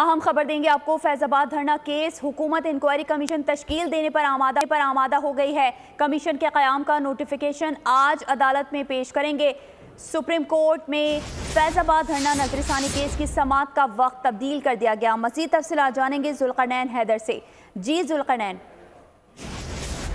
अहम खबर देंगे आपको। फैजाबाद धरना केस, हुकूमत इंक्वायरी कमीशन तश्कील देने पर आमादा हो गई है। कमीशन के क़याम का नोटिफिकेशन आज अदालत में पेश करेंगे। सुप्रीम कोर्ट में फैजाबाद धरना नजरसानी केस की समाअत का वक्त तब्दील कर दिया गया। मज़ीद तफसीलात जानेंगे जुल्करनैन हैदर से। जी Zulqarnain.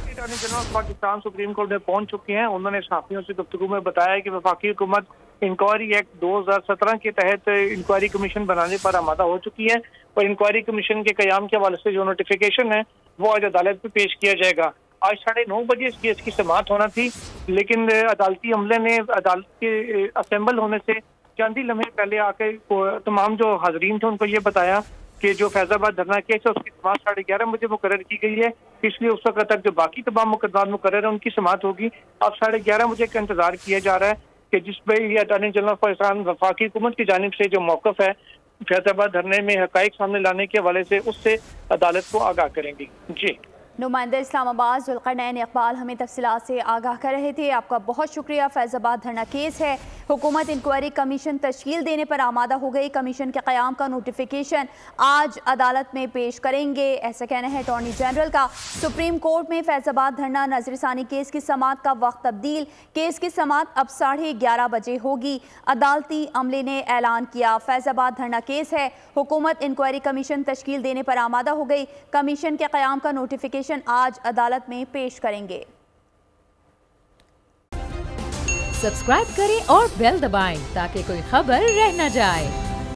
Attorney general Pakistan supreme court में पहुंच चुके हैं। उन्होंने सहाफ़ियों से गुफ्तगू में बताया कि वफाकी हुकूमत इंक्वायरी एक्ट 2017 के तहत इंक्वायरी कमीशन बनाने पर आमादा हो चुकी है और इंक्वायरी कमीशन के क़याम के हवाले से जो नोटिफिकेशन है वो आज अदालत में पेश किया जाएगा। आज 9:30 बजे इस केस की समाअत होना थी, लेकिन अदालती अमले ने अदालत के असेंबल होने से चंद ही लम्हे पहले आकर तमाम जो हाजरीन थे उनको ये बताया कि जो फैजाबाद धरना केस है उसकी समाअत 11:30 बजे मुकर्रर की गई है, इसलिए उस वक्त तक जो बाकी तमाम मुकदमात मुकर्रर है उनकी समाअत होगी। अब 11:30 बजे का इंतजार किया जा रहा है कि जिस पर ये अटॉर्नी जनरल पाकिस्तान वफाकी हुकूमत की जानिब से जो मौक़िफ़ है फैजाबाद धरने में हक़ाइक़ सामने लाने के हवाले से उससे अदालत को आगाह करेंगी। जी, नुमाइंदा इस्लामाबाद जुल्करनैन इकबाल हमें तफसीलात से आगाह कर रहे थे। आपका बहुत शुक्रिया। फैजाबाद धरना केस है, हुकूमत इंक्वायरी कमीशन तश्कील देने पर आमादा हो गई। कमीशन के क़याम का नोटिफिकेशन आज अदालत में पेश करेंगे, ऐसा कहना है अटॉर्नी जनरल का। सुप्रीम कोर्ट में फैजाबाद धरना नजरसानी केस की समाअत का वक्त तब्दील। केस की समाअत अब 11:30 बजे होगी। अदालती अमले ने ऐलान किया फैजाबाद धरना केस है, हुकूमत इंक्वायरी कमीशन तश्कील देने पर आमादा हो गई। कमीशन के क़याम का नोटिफिकेशन आज अदालत में पेश करेंगे। सब्सक्राइब करें और बेल दबाएं ताकि कोई खबर रह न जाए।